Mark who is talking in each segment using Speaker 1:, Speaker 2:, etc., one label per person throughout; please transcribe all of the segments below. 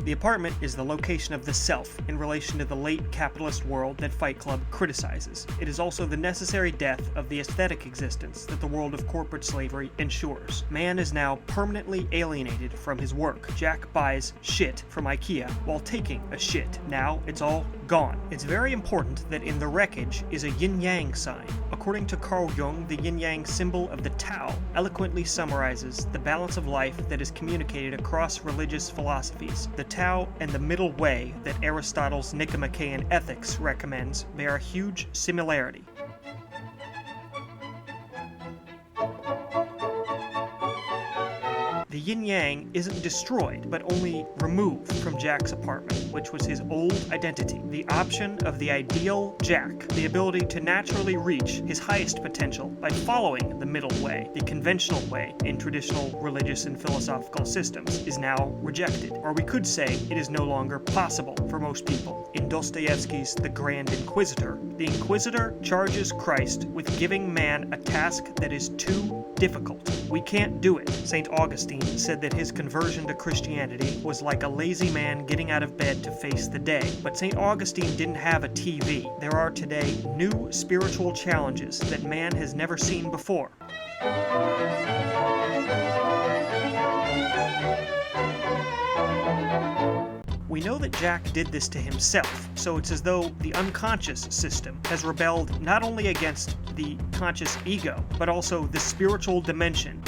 Speaker 1: The apartment is the location of the self in relation to the late capitalist world that Fight Club criticizes. It is also the necessary death of the aesthetic existence that the world of corporate slavery ensures. Man is now permanently alienated from his work. Jack buys shit from IKEA while taking a shit. Now it's all gone. It's very important that in the wreckage is a yin-yang sign. According to Carl Jung, the yin-yang symbol of the Tao eloquently summarizes the balance of life that is communicated across religious philosophies. The Tao and the middle way that Aristotle's Nicomachean Ethics recommends bear a huge similarity. The yin-yang isn't destroyed, but only removed from Jack's apartment, which was his old identity. The option of the ideal Jack, the ability to naturally reach his highest potential by following the middle way, the conventional way in traditional religious and philosophical systems, is now rejected. Or we could say it is no longer possible for most people. In Dostoevsky's The Grand Inquisitor, the Inquisitor charges Christ with giving man a task that is too difficult. We can't do it. St. Augustine said that his conversion to Christianity was like a lazy man getting out of bed to face the day. But St. Augustine didn't have a TV. There are today new spiritual challenges that man has never seen before. We know that Jack did this to himself, so it's as though the unconscious system has rebelled not only against the conscious ego, but also the spiritual dimension.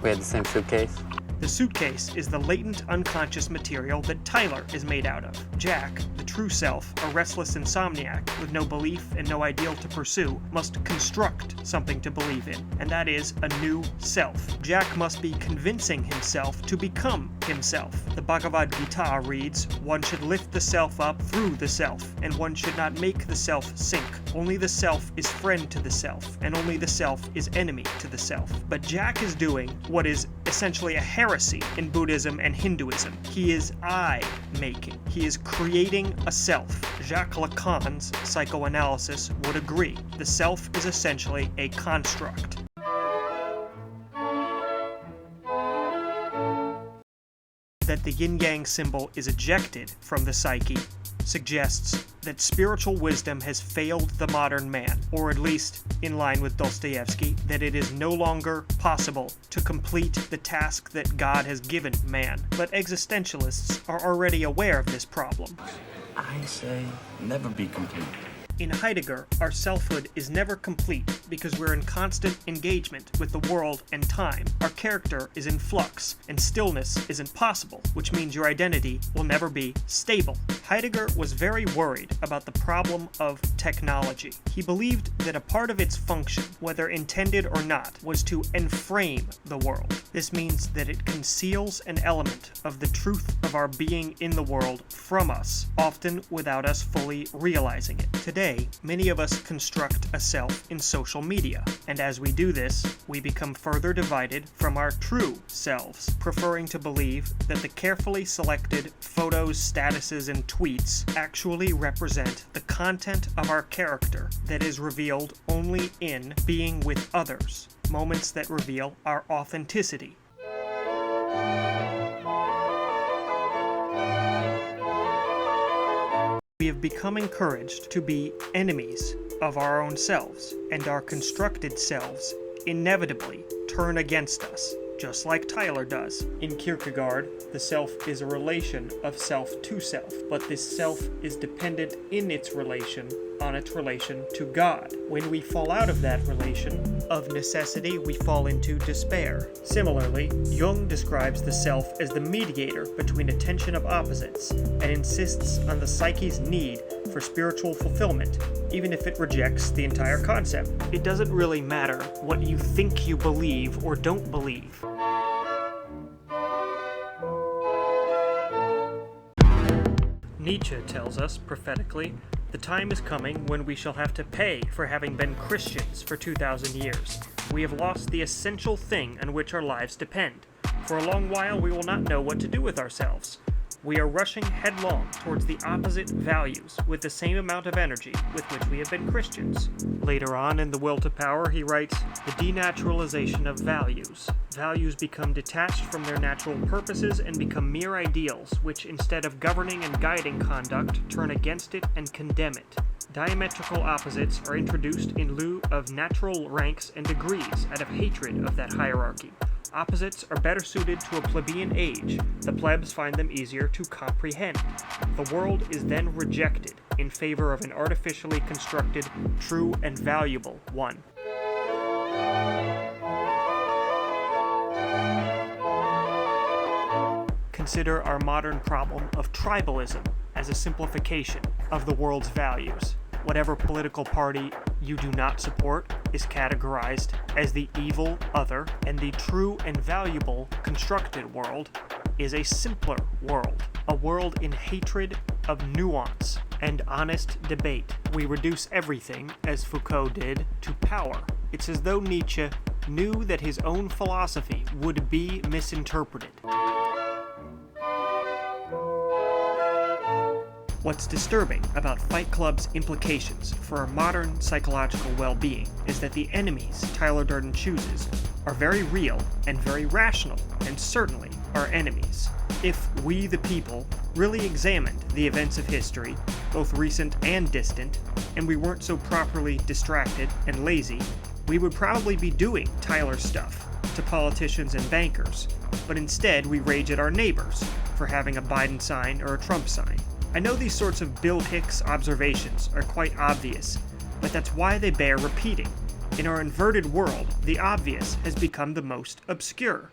Speaker 2: We had the same suitcase.
Speaker 1: The suitcase is the latent unconscious material that Tyler is made out of. Jack, the true self, a restless insomniac with no belief and no ideal to pursue, must construct something to believe in, and that is a new self. Jack must be convincing himself to become himself. The Bhagavad Gita reads, "One should lift the self up through the self, and one should not make the self sink. Only the self is friend to the self, and only the self is enemy to the self." But Jack is doing what is essentially a heresy in Buddhism and Hinduism. He is I-making. He is creating a self. Jacques Lacan's psychoanalysis would agree. The self is essentially a construct. That the yin-yang symbol is ejected from the psyche suggests that spiritual wisdom has failed the modern man, or at least, in line with Dostoevsky, that it is no longer possible to complete the task that God has given man. But existentialists are already aware of this problem.
Speaker 3: I say never be complete.
Speaker 1: In Heidegger, our selfhood is never complete because we're in constant engagement with the world and time. Our character is in flux, and stillness isn't possible, which means your identity will never be stable. Heidegger was very worried about the problem of technology. He believed that a part of its function, whether intended or not, was to enframe the world. This means that it conceals an element of the truth of our being in the world from us, often without us fully realizing it. Today, many of us construct a self in social media, and as we do this, we become further divided from our true selves, preferring to believe that the carefully selected photos, statuses, and tweets actually represent the content of our character that is revealed only in being with others, moments that reveal our authenticity. We have become encouraged to be enemies of our own selves, and our constructed selves inevitably turn against us, just like Tyler does. In Kierkegaard, the self is a relation of self to self, but this self is dependent in its relation on its relation to God. When we fall out of that relation, of necessity we fall into despair. Similarly, Jung describes the self as the mediator between a tension of opposites, and insists on the psyche's need for spiritual fulfillment, even if it rejects the entire concept. It doesn't really matter what you think you believe or don't believe. Nietzsche tells us, prophetically, the time is coming when we shall have to pay for having been Christians for 2,000 years. We have lost the essential thing on which our lives depend. For a long while we will not know what to do with ourselves. We are rushing headlong towards the opposite values with the same amount of energy with which we have been Christians. Later on in The Will to Power, he writes, "The denaturalization of values. Values become detached from their natural purposes and become mere ideals, which instead of governing and guiding conduct, turn against it and condemn it. Diametrical opposites are introduced in lieu of natural ranks and degrees out of hatred of that hierarchy. Opposites are better suited to a plebeian age. The plebs find them easier to comprehend. The world is then rejected in favor of an artificially constructed, true and valuable one." Consider our modern problem of tribalism as a simplification of the world's values. Whatever political party you do not support is categorized as the evil other, and the true and valuable constructed world is a simpler world, a world in hatred of nuance and honest debate. We reduce everything, as Foucault did, to power. It's as though Nietzsche knew that his own philosophy would be misinterpreted. What's disturbing about Fight Club's implications for our modern psychological well-being is that the enemies Tyler Durden chooses are very real and very rational, and certainly are enemies. If we, the people, really examined the events of history, both recent and distant, and we weren't so properly distracted and lazy, we would probably be doing Tyler stuff to politicians and bankers, but instead we rage at our neighbors for having a Biden sign or a Trump sign. I know these sorts of Bill Hicks observations are quite obvious, but that's why they bear repeating. In our inverted world, the obvious has become the most obscure.